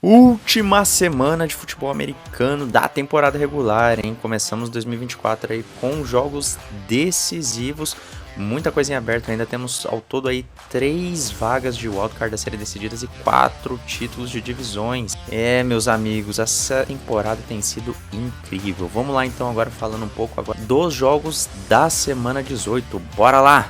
Última semana de futebol americano da temporada regular, hein? Começamos 2024 aí com jogos decisivos, muita coisa em aberto ainda. Temos ao todo aí 3 vagas de wildcard a serem decididas e 4 títulos de divisões. Meus amigos, essa temporada tem sido incrível. Vamos lá então agora falando um pouco agora dos jogos da semana 18. Bora lá!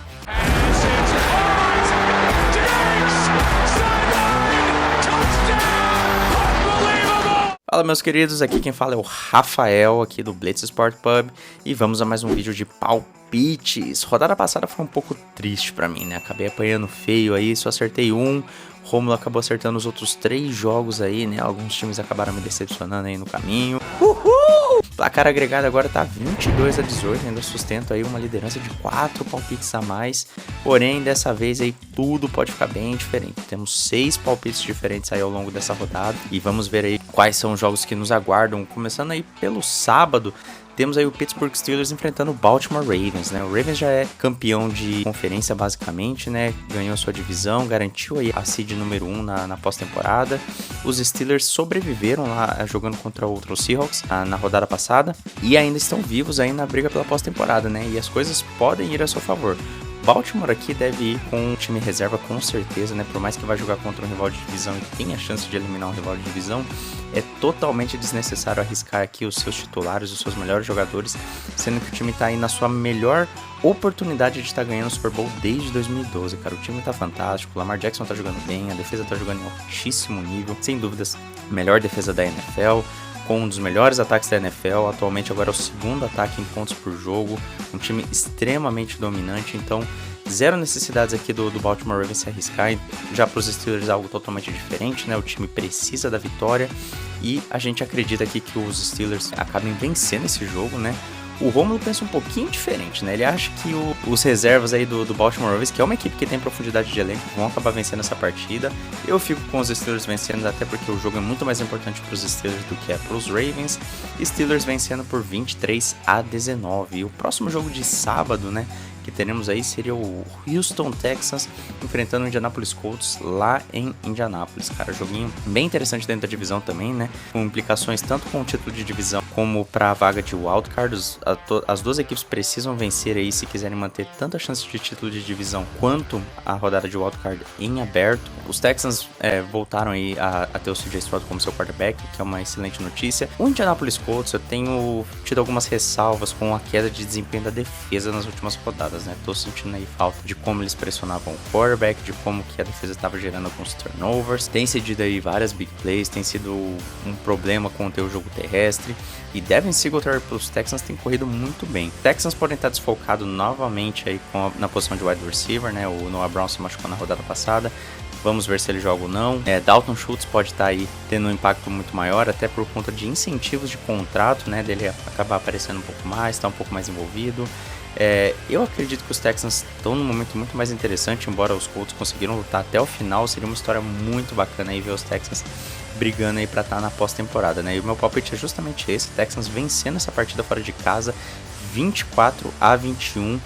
Fala meus queridos, aqui quem fala é o Rafael aqui do Blitz Sport Pub e vamos a mais um vídeo de palpites. Rodada passada foi um pouco triste pra mim, né? Acabei apanhando feio aí, só acertei um. Rômulo acabou acertando os outros 3 jogos aí, né? Alguns times acabaram me decepcionando aí no caminho. Uhul! Placar agregado agora tá 22-18, ainda sustento aí uma liderança de 4 palpites a mais. Porém, dessa vez aí tudo pode ficar bem diferente. Temos 6 palpites diferentes aí ao longo dessa rodada e vamos ver aí quais são os jogos que nos aguardam. Começando aí pelo sábado, temos aí o Pittsburgh Steelers enfrentando o Baltimore Ravens, né? O Ravens já é campeão de conferência basicamente, né? Ganhou sua divisão, garantiu aí a seed número 1 na pós-temporada. Os Steelers sobreviveram lá jogando contra outros Seahawks na rodada passada e ainda estão vivos aí na briga pela pós-temporada, né? E as coisas podem ir a seu favor. Baltimore aqui deve ir com o time reserva com certeza, né? Por mais que vá jogar contra um rival de divisão e tenha chance de eliminar um rival de divisão, é totalmente desnecessário arriscar aqui os seus titulares, os seus melhores jogadores, sendo que o time tá aí na sua melhor oportunidade de estar ganhando o Super Bowl desde 2012, cara. O time tá fantástico, o Lamar Jackson tá jogando bem, a defesa tá jogando em altíssimo nível, sem dúvidas, melhor defesa da NFL, com um dos melhores ataques da NFL, atualmente agora é o segundo ataque em pontos por jogo, um time extremamente dominante, então zero necessidades aqui do Baltimore Ravens se arriscar. Já para os Steelers é algo totalmente diferente, né? O time precisa da vitória e a gente acredita aqui que os Steelers acabem vencendo esse jogo, né? O Rômulo pensa um pouquinho diferente, né? Ele acha que os reservas aí do Baltimore Ravens, que é uma equipe que tem profundidade de elenco, vão acabar vencendo essa partida. Eu fico com os Steelers vencendo, até porque o jogo é muito mais importante para os Steelers do que é para os Ravens. Steelers vencendo por 23-19. E o próximo jogo de sábado, né, que teremos aí seria o Houston Texans enfrentando o Indianapolis Colts lá em Indianápolis. Cara, joguinho bem interessante dentro da divisão também, né? Com implicações tanto com o título de divisão como para a vaga de wildcard. As duas equipes precisam vencer aí se quiserem manter tanta chance de título de divisão quanto a rodada de wildcard em aberto. Os Texans voltaram aí a ter o CJ Stroud como seu quarterback, que é uma excelente notícia. O Indianapolis Colts, eu tenho tido algumas ressalvas com a queda de desempenho da defesa nas últimas rodadas, né? Tô sentindo aí falta de como eles pressionavam o quarterback, de como que a defesa estava gerando alguns turnovers. Tem cedido aí várias big plays, tem sido um problema com o jogo terrestre. E Devin Singletary pelos Texans tem corrido muito bem. Texans podem estar desfocados novamente aí na posição de wide receiver, né? O Noah Brown se machucou na rodada passada. Vamos ver se ele joga ou não. Dalton Schultz pode estar aí tendo um impacto muito maior, até por conta de incentivos de contrato, né? Dele acabar aparecendo um pouco mais, estar um pouco mais envolvido. Eu acredito que os Texans estão num momento muito mais interessante, embora os Colts conseguiram lutar até o final. Seria uma história muito bacana aí ver os Texans brigando aí pra estar na pós-temporada, né? E o meu palpite é justamente esse: Texans vencendo essa partida fora de casa 24-21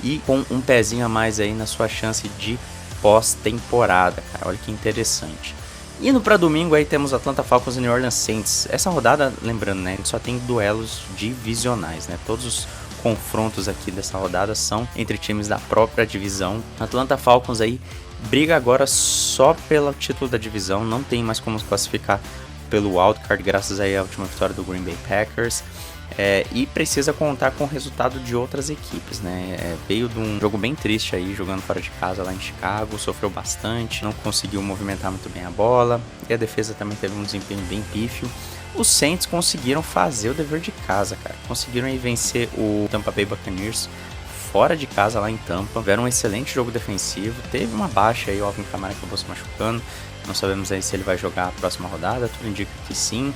e com um pezinho a mais aí na sua chance de pós-temporada, cara. Olha que interessante. Indo para domingo aí temos Atlanta Falcons e New Orleans Saints. Essa rodada, lembrando, né, a gente só tem duelos divisionais, né? Todos os confrontos aqui dessa rodada são entre times da própria divisão. Atlanta Falcons aí briga agora só pelo título da divisão, não tem mais como se classificar pelo wildcard, graças aí à última vitória do Green Bay Packers. E precisa contar com o resultado de outras equipes, né? Veio de um jogo bem triste aí, jogando fora de casa lá em Chicago, sofreu bastante, não conseguiu movimentar muito bem a bola, e a defesa também teve um desempenho bem pífio. Os Saints conseguiram fazer o dever de casa, cara. Conseguiram aí vencer o Tampa Bay Buccaneers fora de casa lá em Tampa. Tiveram um excelente jogo defensivo. Teve uma baixa aí, o Alvin Kamara acabou se machucando. Não sabemos aí se ele vai jogar a próxima rodada. Tudo indica que sim.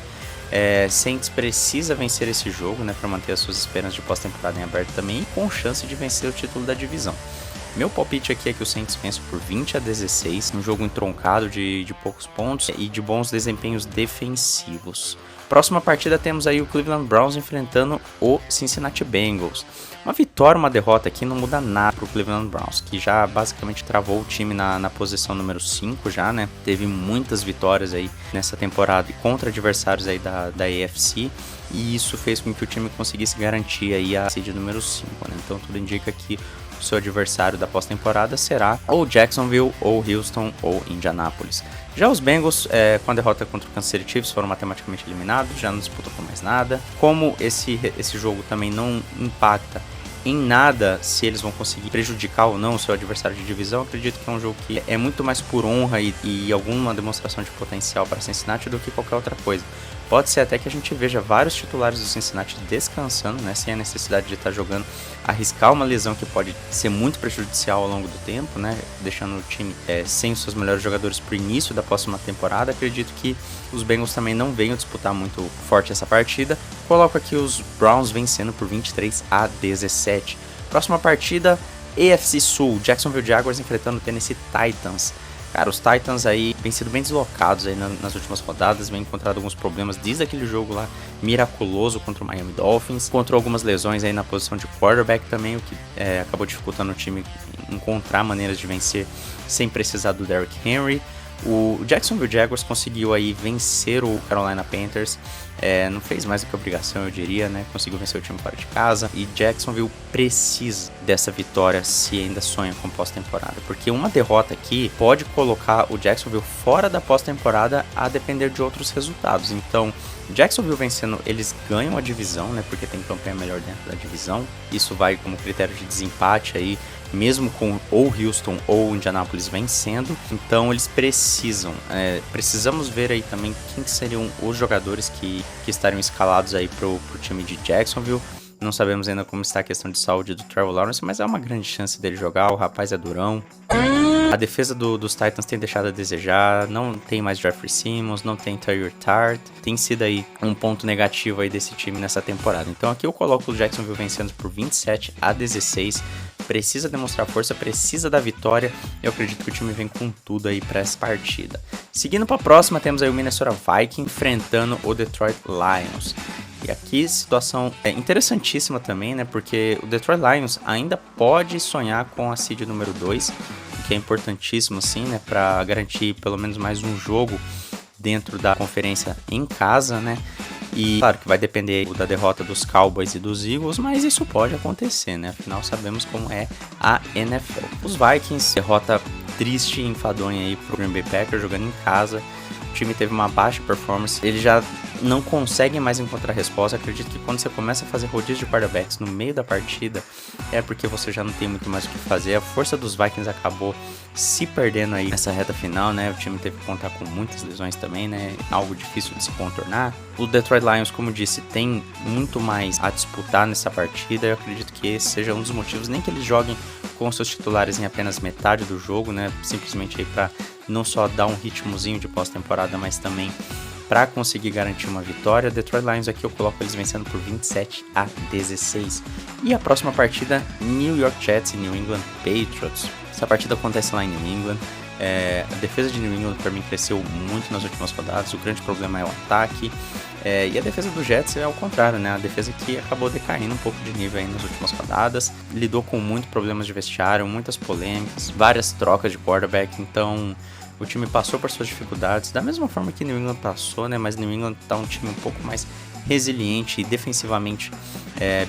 Saints precisa vencer esse jogo, né, para manter as suas esperanças de pós-temporada em aberto também, e com chance de vencer o título da divisão. Meu palpite aqui é que o Saints vence por 20-16, um jogo entroncado de poucos pontos e de bons desempenhos defensivos. Próxima partida temos aí o Cleveland Browns enfrentando o Cincinnati Bengals. Uma vitória, uma derrota aqui não muda nada pro Cleveland Browns, que já basicamente travou o time na posição número 5 já, né? Teve muitas vitórias aí nessa temporada contra adversários aí da AFC, e isso fez com que o time conseguisse garantir aí a seed número 5, né? Então tudo indica que o seu adversário da pós-temporada será ou Jacksonville, ou Houston, ou Indianapolis. Já os Bengals, com a derrota contra o Kansas City Chiefs, foram matematicamente eliminados, já não disputam por mais nada. Como esse jogo também não impacta em nada se eles vão conseguir prejudicar ou não o seu adversário de divisão, acredito que é um jogo que é muito mais por honra e alguma demonstração de potencial para Cincinnati do que qualquer outra coisa. Pode ser até que a gente veja vários titulares do Cincinnati descansando, né, sem a necessidade de estar jogando, arriscar uma lesão que pode ser muito prejudicial ao longo do tempo, né, deixando o time sem os seus melhores jogadores para o início da próxima temporada. Acredito que os Bengals também não venham disputar muito forte essa partida. Coloco aqui os Browns vencendo por 23-17. Próxima partida, AFC Sul, Jacksonville Jaguars enfrentando o Tennessee Titans. Cara, os Titans aí vêm sido bem deslocados aí nas últimas rodadas, vem encontrado alguns problemas desde aquele jogo lá miraculoso contra o Miami Dolphins, encontrou algumas lesões aí na posição de quarterback também, o que acabou dificultando o time encontrar maneiras de vencer sem precisar do Derrick Henry. O Jacksonville Jaguars conseguiu aí vencer o Carolina Panthers, não fez mais do que obrigação, eu diria, né? Conseguiu vencer o time fora de casa, e Jacksonville precisa dessa vitória se ainda sonha com pós-temporada, porque uma derrota aqui pode colocar o Jacksonville fora da pós-temporada a depender de outros resultados. Então, Jacksonville vencendo, eles ganham a divisão, né? Porque tem campanha melhor dentro da divisão. Isso vai como critério de desempate aí, mesmo com ou Houston ou Indianapolis vencendo. Então eles precisamos ver aí também quem que seriam os jogadores que estariam escalados aí pro time de Jacksonville. Não sabemos ainda como está a questão de saúde do Trevor Lawrence, mas é uma grande chance dele jogar, o rapaz é durão. A defesa dos Titans tem deixado a desejar, não tem mais Jeffrey Simmons, não tem Tyler Tart, tem sido aí um ponto negativo aí desse time nessa temporada. Então aqui eu coloco o Jacksonville vencendo por 27-16, precisa demonstrar força, precisa da vitória, eu acredito que o time vem com tudo aí para essa partida. Seguindo para a próxima, temos aí o Minnesota Vikings enfrentando o Detroit Lions. E aqui situação é interessantíssima também, né? Porque o Detroit Lions ainda pode sonhar com a seed número 2, que é importantíssimo, assim, né? Para garantir pelo menos mais um jogo dentro da conferência em casa, né? E claro que vai depender da derrota dos Cowboys e dos Eagles, mas isso pode acontecer, né? Afinal, sabemos como é a NFL. Os Vikings, derrota triste e enfadonha aí pro Green Bay Packers jogando em casa. O time teve uma baixa performance, ele já não consegue mais encontrar resposta. Acredito que quando você começa a fazer rodízio de quarterbacks no meio da partida, é porque você já não tem muito mais o que fazer. A força dos Vikings acabou se perdendo aí nessa reta final, né? O time teve que contar com muitas lesões também, né? Algo difícil de se contornar. O Detroit Lions, como disse, tem muito mais a disputar nessa partida. Eu acredito que esse seja um dos motivos, nem que eles joguem com seus titulares em apenas metade do jogo, né? Simplesmente aí para não só dar um ritmozinho de pós-temporada, mas também para conseguir garantir uma vitória. Detroit Lions aqui eu coloco eles vencendo por 27-16. E a próxima partida, New York Jets e New England Patriots. Essa partida acontece lá em New England. A defesa de New England para mim cresceu muito nas últimas rodadas. O grande problema é o ataque. E a defesa do Jets é ao contrário, né? A defesa que acabou decaindo um pouco de nível aí nas últimas rodadas. Lidou com muitos problemas de vestiário, muitas polêmicas, várias trocas de quarterback. Então o time passou por suas dificuldades, da mesma forma que New England passou, né? Mas New England tá um time um pouco mais resiliente e defensivamente.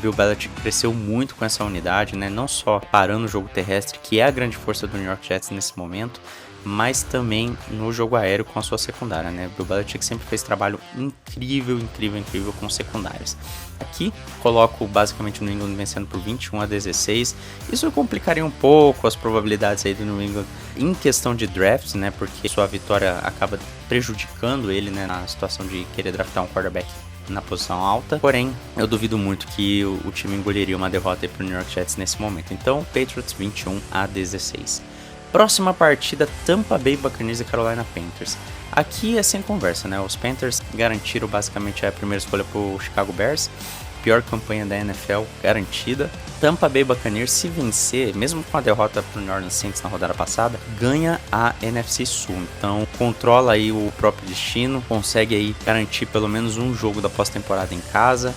Bill Belichick cresceu muito com essa unidade, né? Não só parando o jogo terrestre, que é a grande força do New York Jets nesse momento, mas também no jogo aéreo com a sua secundária, né? Bill Belichick sempre fez trabalho incrível com secundárias. Aqui coloco basicamente o New England vencendo por 21-16. Isso complicaria um pouco as probabilidades aí do New England em questão de drafts, né? Porque sua vitória acaba prejudicando ele, né? Na situação de querer draftar um quarterback na posição alta. Porém, eu duvido muito que o time engoliria uma derrota aí pro New York Jets nesse momento. Então, Patriots 21-16. Próxima partida, Tampa Bay Buccaneers e Carolina Panthers. Aqui é sem conversa, né? Os Panthers garantiram basicamente a primeira escolha pro Chicago Bears. pior campanha da NFL garantida. Tampa Bay Buccaneers, se vencer, mesmo com a derrota para o New Orleans Saints na rodada passada, ganha a NFC Sul. Então controla aí o próprio destino, consegue aí garantir pelo menos um jogo da pós-temporada em casa.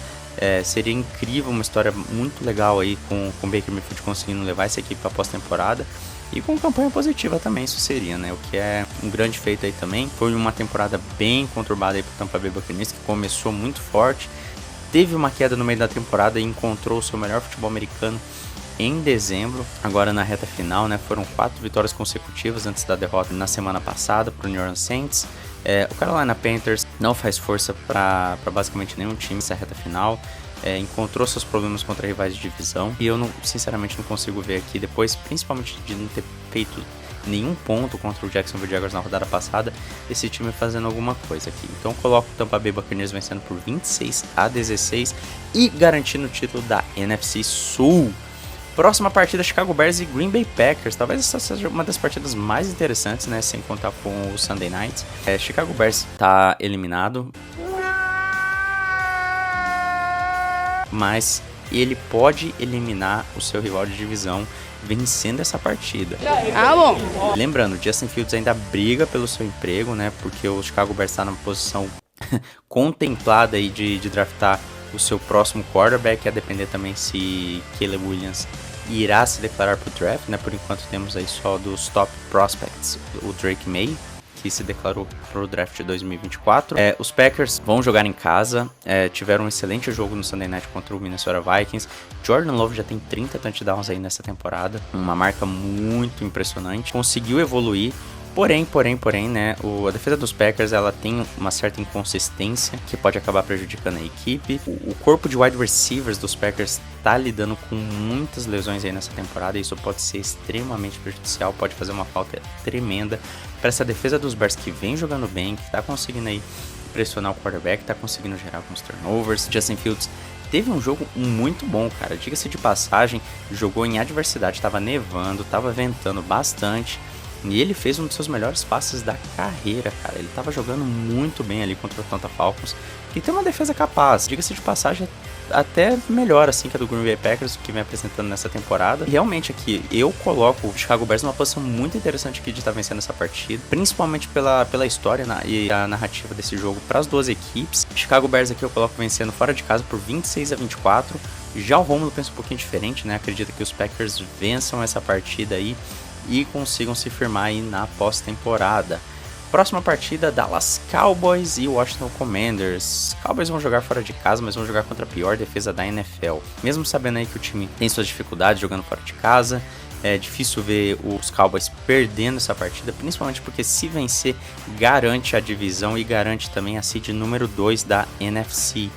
Seria incrível, uma história muito legal aí com o Baker Mayfield conseguindo levar essa equipe para pós-temporada. E com campanha positiva também isso seria, né? O que é um grande feito aí também. Foi uma temporada bem conturbada aí pro Tampa Bay Buccaneers, que começou muito forte. Teve uma queda no meio da temporada e encontrou o seu melhor futebol americano em dezembro. Agora na reta final, né? Foram 4 vitórias consecutivas antes da derrota na semana passada pro New Orleans Saints. O Carolina Panthers não faz força para basicamente nenhum time nessa reta final. Encontrou seus problemas contra rivais de divisão e eu sinceramente não consigo ver aqui, depois principalmente de não ter feito nenhum ponto contra o Jacksonville Jaguars na rodada passada, esse time fazendo alguma coisa aqui. Então coloco o Tampa Bay Buccaneers vencendo por 26-16 e garantindo o título da NFC Sul. Próxima partida, Chicago Bears e Green Bay Packers. Talvez essa seja uma das partidas mais interessantes, né, sem contar com o Sunday Night. Chicago Bears está eliminado, mas ele pode eliminar o seu rival de divisão vencendo essa partida. Bom. Lembrando, Justin Fields ainda briga pelo seu emprego, né? Porque o Chicago Bears está numa posição contemplada aí de draftar o seu próximo quarterback, a depender também se Caleb Williams irá se declarar para o draft, né? Por enquanto temos aí só dos top prospects, o Drake May, que se declarou para o draft de 2024. Os Packers vão jogar em casa, tiveram um excelente jogo no Sunday Night contra o Minnesota Vikings. Jordan Love já tem 30 touchdowns aí nessa temporada, uma marca muito impressionante. Conseguiu evoluir, porém, né, a defesa dos Packers ela tem uma certa inconsistência que pode acabar prejudicando a equipe. O corpo de wide receivers dos Packers está lidando com muitas lesões aí nessa temporada e isso pode ser extremamente prejudicial, pode fazer uma falta tremenda para essa defesa dos Bears que vem jogando bem, que está conseguindo aí pressionar o quarterback, está conseguindo gerar alguns turnovers. Justin Fields teve um jogo muito bom, cara, diga-se de passagem, jogou em adversidade, estava nevando, estava ventando bastante. E ele fez um dos seus melhores passes da carreira, cara. Ele tava jogando muito bem ali contra o Atlanta Falcons. E tem uma defesa capaz, diga-se de passagem, até melhor assim que a do Green Bay Packers, que vem apresentando nessa temporada. E realmente aqui, eu coloco o Chicago Bears numa posição muito interessante aqui de estar vencendo essa partida. Principalmente pela história e a narrativa desse jogo para as duas equipes. Chicago Bears aqui eu coloco vencendo fora de casa por 26-24. Já o Romulo pensa um pouquinho diferente, né? Acredita que os Packers vençam essa partida aí e consigam se firmar aí na pós-temporada. Próxima partida, Dallas Cowboys e Washington Commanders. Cowboys vão jogar fora de casa, mas vão jogar contra a pior defesa da NFL. Mesmo sabendo aí que o time tem suas dificuldades jogando fora de casa, é difícil ver os Cowboys perdendo essa partida, principalmente porque se vencer, garante a divisão e garante também a seed número 2 da NFC.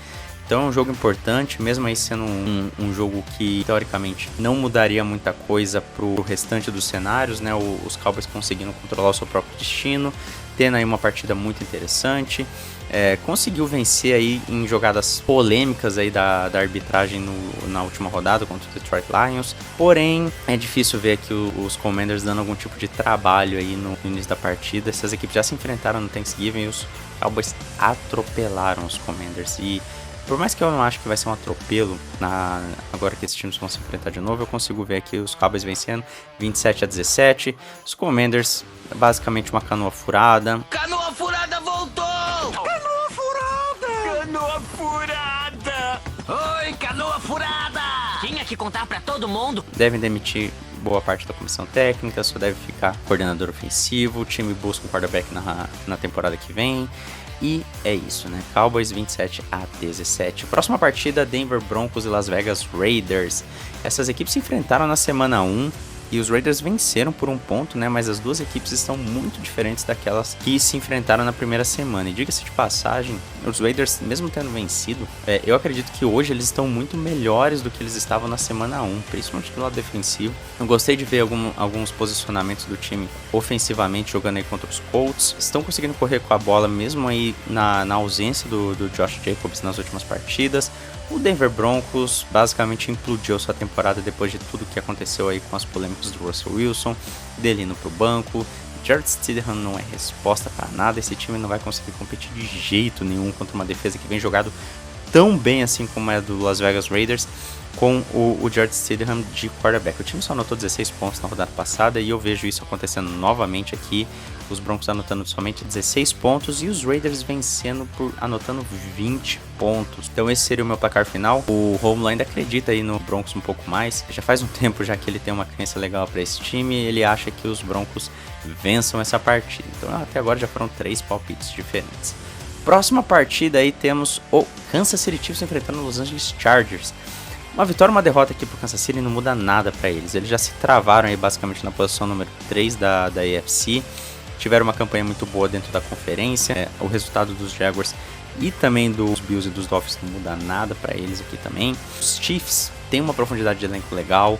Então é um jogo importante, mesmo aí sendo um jogo que teoricamente não mudaria muita coisa pro restante dos cenários, né? Os Cowboys conseguindo controlar o seu próprio destino, tendo aí uma partida muito interessante. Conseguiu vencer aí em jogadas polêmicas aí da arbitragem na última rodada contra o Detroit Lions. Porém, é difícil ver aqui os Commanders dando algum tipo de trabalho aí no início da partida. Essas equipes já se enfrentaram no Thanksgiving e os Cowboys atropelaram os Commanders. E por mais que eu não acho que vai ser um atropelo agora que esses times vão se enfrentar de novo, eu consigo ver aqui os Cowboys vencendo 27-17. Os Commanders, basicamente uma canoa furada. Canoa furada voltou! Canoa furada! Canoa furada! Oi, canoa furada! Tinha que contar pra todo mundo. Devem demitir boa parte da comissão técnica, só deve ficar coordenador ofensivo. O time busca um quarterback na temporada que vem. E é isso, né? Cowboys 27-17. Próxima partida, Denver Broncos e Las Vegas Raiders. Essas equipes se enfrentaram na semana 1 e os Raiders venceram por um ponto, né? Mas as duas equipes estão muito diferentes daquelas que se enfrentaram na primeira semana. E diga-se de passagem, os Raiders, mesmo tendo vencido, eu acredito que hoje eles estão muito melhores do que eles estavam na semana 1, principalmente do lado defensivo. Eu gostei de ver alguns posicionamentos do time ofensivamente jogando aí contra os Colts. Estão conseguindo correr com a bola mesmo aí na ausência do Josh Jacobs nas últimas partidas. O Denver Broncos basicamente implodiu sua temporada depois de tudo que aconteceu aí com as polêmicas do Russell Wilson, dele indo pro banco. Jarrett Stidham não é resposta para nada, esse time não vai conseguir competir de jeito nenhum contra uma defesa que vem jogado tão bem assim como é do Las Vegas Raiders, com o George Stidham de quarterback. O time só anotou 16 pontos na rodada passada e eu vejo isso acontecendo novamente aqui. Os Broncos anotando somente 16 pontos e os Raiders vencendo anotando 20 pontos. Então esse seria o meu placar final. O Romulo ainda acredita aí no Broncos um pouco mais. Já faz um tempo já que ele tem uma crença legal para esse time. Ele acha que os Broncos vençam essa partida. Então até agora já foram 3 palpites diferentes. Próxima partida aí temos o Kansas City Chiefs enfrentando os Los Angeles Chargers. Uma vitória e uma derrota aqui pro Kansas City não muda nada para eles. Eles já se travaram aí basicamente na posição número 3 da AFC. Tiveram uma campanha muito boa dentro da conferência. O resultado dos Jaguars e também dos Bills e dos Dolphins não muda nada para eles aqui também. Os Chiefs têm uma profundidade de elenco legal,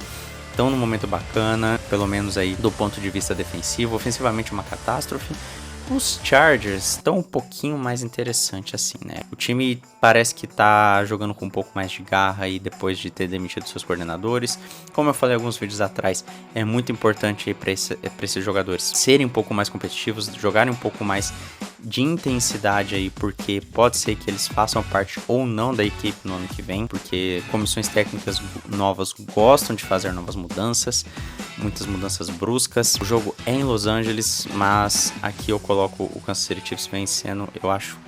estão num momento bacana, pelo menos aí do ponto de vista defensivo. Ofensivamente uma catástrofe. Os Chargers estão um pouquinho mais interessante assim, né? O time parece que tá jogando com um pouco mais de garra aí depois de ter demitido seus coordenadores. Como eu falei alguns vídeos atrás, é muito importante para esses jogadores serem um pouco mais competitivos, jogarem um pouco mais de intensidade aí, porque pode ser que eles façam parte ou não da equipe no ano que vem, porque comissões técnicas novas gostam de fazer novas mudanças, muitas mudanças bruscas. O jogo é em Los Angeles, mas aqui eu coloco o Kansas City Chiefs vencendo. Eu acho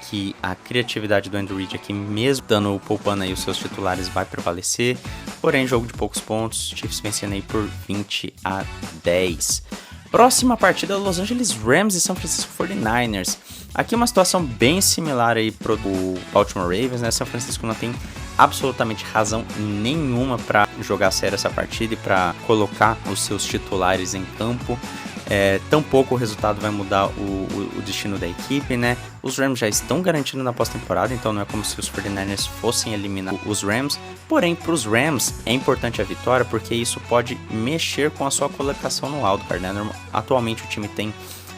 que a criatividade do Andrew Reid aqui, mesmo poupando aí os seus titulares, vai prevalecer. Porém, jogo de poucos pontos, Chiefs vencendo aí por 20-10. Próxima partida, Los Angeles Rams e São Francisco 49ers. Aqui uma situação bem similar aí pro Baltimore Ravens, né? São Francisco não tem absolutamente razão nenhuma para jogar sério essa partida e para colocar os seus titulares em campo. Tampouco o resultado vai mudar o destino da equipe, né? Os Rams já estão garantindo na pós-temporada, então não é como se os 49ers fossem eliminar os Rams. Porém, para os Rams é importante a vitória, porque isso pode mexer com a sua colocação no wildcard, né? Atualmente o time tem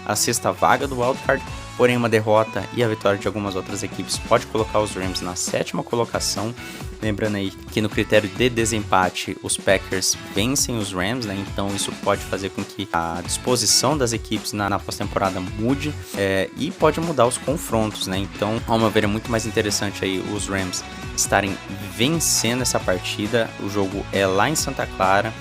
a 6ª vaga do wildcard, porém uma derrota e a vitória de algumas outras equipes pode colocar os Rams na 7ª colocação. Lembrando aí que no critério de desempate os Packers vencem os Rams, né? Então isso pode fazer com que a disposição das equipes na pós-temporada mude e pode mudar os confrontos, né? Então, ao meu ver, é muito mais interessante aí os Rams estarem vencendo essa partida. O jogo é lá em Santa Clara.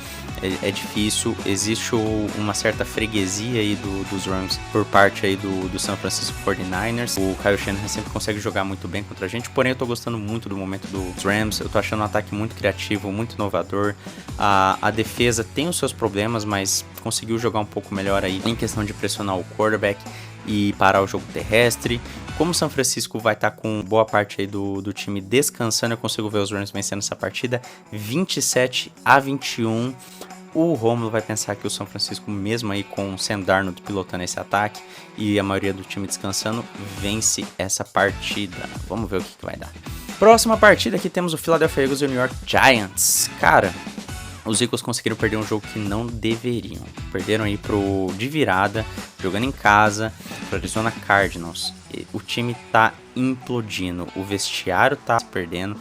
É difícil, existe uma certa freguesia aí dos Rams por parte aí do San Francisco 49ers. O Kyle Shanahan sempre consegue jogar muito bem contra a gente, porém eu tô gostando muito do momento dos Rams. Eu tô achando um ataque muito criativo, muito inovador. A defesa tem os seus problemas, mas conseguiu jogar um pouco melhor aí em questão de pressionar o quarterback e parar o jogo terrestre. Como o São Francisco vai estar com boa parte aí do time descansando, eu consigo ver os Rams vencendo essa partida 27-21. O Romulo vai pensar que o São Francisco, mesmo aí com o Sam Darnold pilotando esse ataque e a maioria do time descansando, vence essa partida. Vamos ver o que vai dar. Próxima partida aqui temos o Philadelphia Eagles e o New York Giants. Cara, os Eagles conseguiram perder um jogo que não deveriam. Perderam aí de virada, jogando em casa, pro Arizona Cardinals. O time tá implodindo, o vestiário tá se perdendo,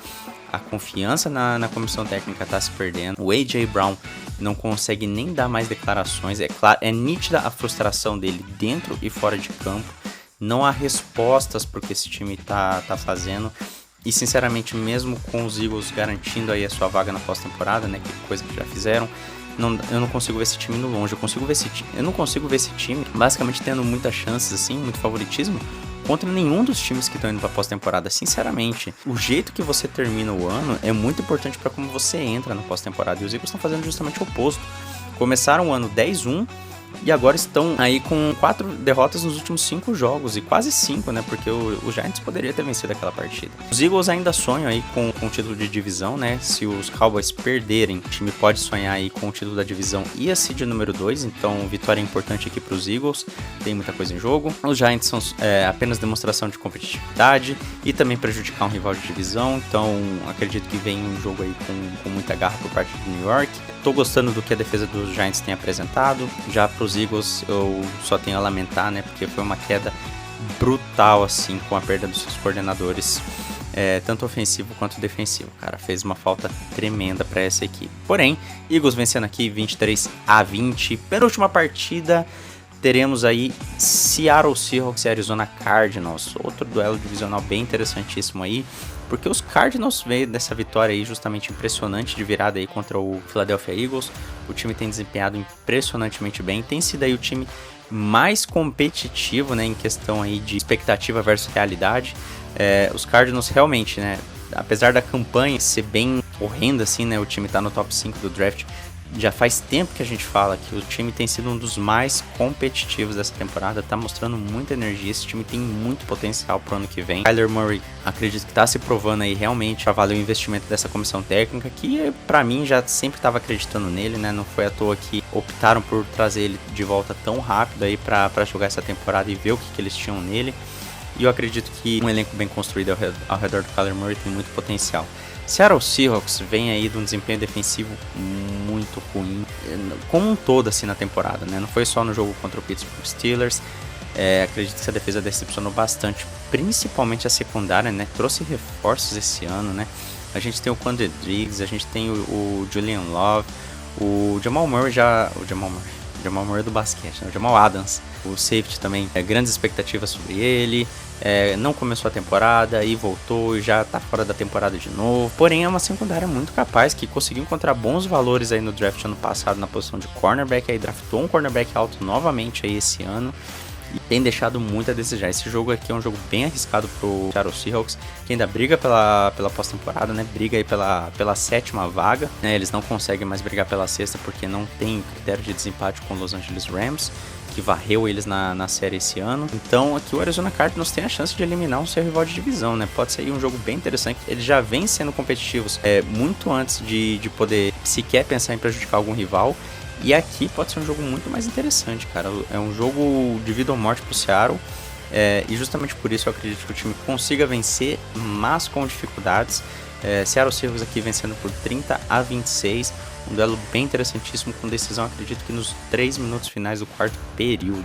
a confiança na comissão técnica tá se perdendo. O A.J. Brown não consegue nem dar mais declarações. É claro, é nítida a frustração dele dentro e fora de campo. Não há respostas pro que esse time tá fazendo. E sinceramente, mesmo com os Eagles garantindo aí a sua vaga na pós-temporada, né, que coisa que já fizeram, eu não consigo ver esse time indo longe. Eu não consigo ver esse time basicamente tendo muitas chances, assim, muito favoritismo contra nenhum dos times que estão indo para pós-temporada. Sinceramente, o jeito que você termina o ano é muito importante para como você entra na pós-temporada. E os Eagles estão fazendo justamente o oposto. Começaram o ano 10-1 e agora estão aí com 4 derrotas nos últimos 5 jogos, e quase 5, né, porque o Giants poderia ter vencido aquela partida. Os Eagles ainda sonham aí com o título de divisão, né, se os Cowboys perderem, o time pode sonhar aí com o título da divisão e a seed número 2, então vitória é importante aqui para os Eagles, tem muita coisa em jogo. Os Giants são apenas demonstração de competitividade e também prejudicar um rival de divisão, então acredito que vem um jogo aí com muita garra por parte do New York. Tô gostando do que a defesa dos Giants tem apresentado. Já pros Eagles eu só tenho a lamentar, né, porque foi uma queda brutal assim com a perda dos seus coordenadores, tanto ofensivo quanto defensivo, cara, fez uma falta tremenda para essa equipe. Porém, Eagles vencendo aqui 23-20. Penúltima partida, teremos aí Seattle Seahawks e Arizona Cardinals, outro duelo divisional bem interessantíssimo aí, porque os Cardinals veio dessa vitória aí justamente impressionante de virada aí contra o Philadelphia Eagles. O time tem desempenhado impressionantemente bem, tem sido aí o time mais competitivo, né, em questão aí de expectativa versus realidade. Os Cardinals realmente, né, apesar da campanha ser bem horrenda assim, né, o time tá no top 5 do draft, já faz tempo que a gente fala que o time tem sido um dos mais competitivos dessa temporada, tá mostrando muita energia, esse time tem muito potencial pro ano que vem. Kyler Murray, acredito que tá se provando aí realmente pra valer o investimento dessa comissão técnica, que pra mim já sempre tava acreditando nele, né, não foi à toa que optaram por trazer ele de volta tão rápido aí pra jogar essa temporada e ver o que eles tinham nele, e eu acredito que um elenco bem construído ao redor do Kyler Murray tem muito potencial. Seattle Seahawks vem aí de um desempenho defensivo muito ruim, como um todo assim na temporada, né? Não foi só no jogo contra o Pittsburgh Steelers. Acredito que essa defesa decepcionou bastante, principalmente a secundária, né? Trouxe reforços esse ano, né? A gente tem o Quandre Diggs, a gente tem o Julian Love, o Jamal Murray Jamal Murray do basquete, né? O Jamal Adams, o safety também, grandes expectativas sobre ele. Não começou a temporada e voltou e já tá fora da temporada de novo. Porém, é uma secundária muito capaz que conseguiu encontrar bons valores aí no draft ano passado na posição de cornerback. Aí draftou um cornerback alto novamente aí esse ano e tem deixado muito a desejar. Esse jogo aqui é um jogo bem arriscado pro Seattle Seahawks, que ainda briga pela pós-temporada, né? Briga aí pela 7ª vaga, né? Eles não conseguem mais brigar pela 6ª porque não tem critério de desempate com os Los Angeles Rams, que varreu eles na série esse ano. Então aqui o Arizona Cardinals tem a chance de eliminar um seu rival de divisão, né? Pode ser um jogo bem interessante. Eles já vêm sendo competitivos muito antes de poder sequer pensar em prejudicar algum rival. E aqui pode ser um jogo muito mais interessante, cara. É um jogo de vida ou morte pro Seattle. E justamente por isso eu acredito que o time consiga vencer, mas com dificuldades. Seattle Seahawks aqui vencendo por 30-26. Um duelo bem interessantíssimo, com decisão, acredito que nos 3 minutos finais do quarto período.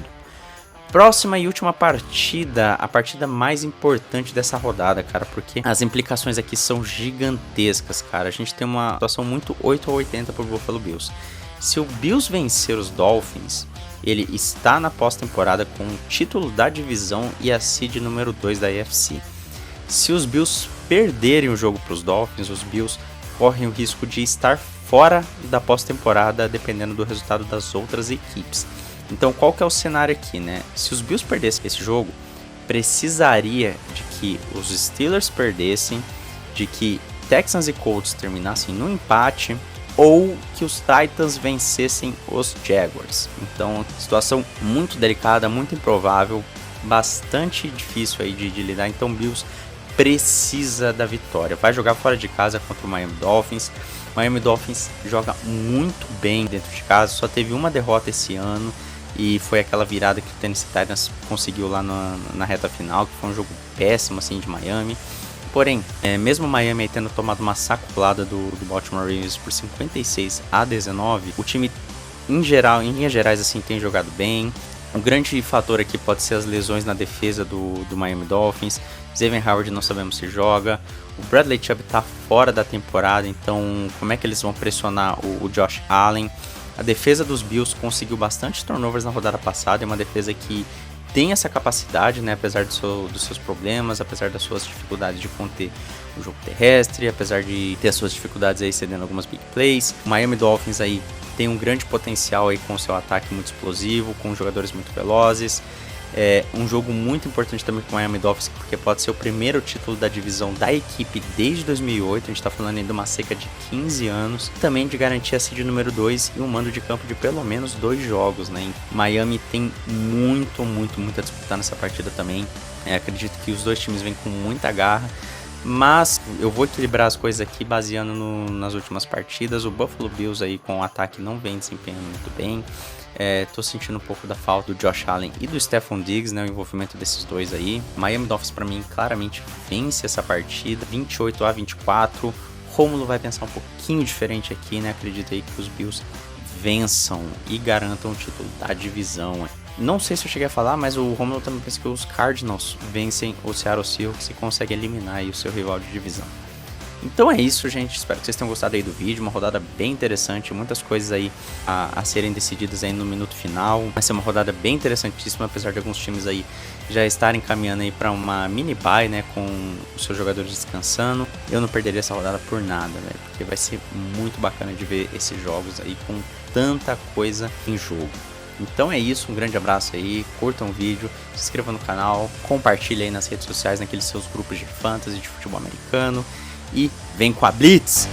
Próxima e última partida, a partida mais importante dessa rodada, cara, porque as implicações aqui são gigantescas, cara. A gente tem uma situação muito 8-80 pro Buffalo Bills. Se o Bills vencer os Dolphins, ele está na pós-temporada com o título da divisão e a seed número 2 da AFC. Se os Bills perderem o jogo para os Dolphins, os Bills correm o risco de estar fora da pós-temporada, dependendo do resultado das outras equipes. Então, qual que é o cenário aqui, né? Se os Bills perdessem esse jogo, precisaria de que os Steelers perdessem, de que Texans e Colts terminassem no empate, ou que os Titans vencessem os Jaguars. Então, situação muito delicada, muito improvável, bastante difícil aí de lidar. Então, Bills precisa da vitória. Vai jogar fora de casa contra o Miami Dolphins. Miami Dolphins joga muito bem dentro de casa, só teve uma derrota esse ano e foi aquela virada que o Tennessee Titans conseguiu lá na reta final, que foi um jogo péssimo assim de Miami. Porém, mesmo Miami aí tendo tomado uma sacolada do Baltimore Ravens por 56-19, o time em linhas gerais assim tem jogado bem. Um grande fator aqui pode ser as lesões na defesa do Miami Dolphins. Xavier Howard não sabemos se joga. O Bradley Chubb tá fora da temporada, então como é que eles vão pressionar o Josh Allen? A defesa dos Bills conseguiu bastante turnovers na rodada passada, é uma defesa que tem essa capacidade, né, apesar dos seus problemas, apesar das suas dificuldades de conter o jogo terrestre, apesar de ter as suas dificuldades aí cedendo algumas big plays. O Miami Dolphins aí tem um grande potencial aí com o seu ataque muito explosivo, com jogadores muito velozes. Um jogo muito importante também com o Miami Dolphins, porque pode ser o primeiro título da divisão da equipe desde 2008, a gente está falando aí de uma seca de 15 anos, também de garantir a seed número 2 e um mando de campo de pelo menos 2 jogos, né? Miami tem muito a disputar nessa partida também. Acredito que os dois times vêm com muita garra, mas eu vou equilibrar as coisas aqui baseando nas últimas partidas. O Buffalo Bills aí com o ataque não vem desempenhando muito bem. Tô sentindo um pouco da falta do Josh Allen e do Stephon Diggs, né, o envolvimento desses dois aí. Miami Dolphins para mim claramente vence essa partida, 28-24. Rômulo vai pensar um pouquinho diferente aqui, né? Acredito aí que os Bills vençam e garantam o título da divisão. Não sei se eu cheguei a falar, mas o Rômulo também pensa que os Cardinals vencem o Seattle Seahawks e conseguem eliminar aí o seu rival de divisão. Então é isso, gente, espero que vocês tenham gostado aí do vídeo, uma rodada bem interessante, muitas coisas aí a serem decididas aí no minuto final. Vai ser uma rodada bem interessantíssima, apesar de alguns times aí já estarem caminhando aí para uma mini bye, né, com os seus jogadores descansando. Eu não perderia essa rodada por nada, velho, porque vai ser muito bacana de ver esses jogos aí com tanta coisa em jogo. Então é isso, um grande abraço aí, curtam o vídeo, se inscrevam no canal, compartilhem aí nas redes sociais, naqueles seus grupos de fantasy, de futebol americano, e vem com a Blitz!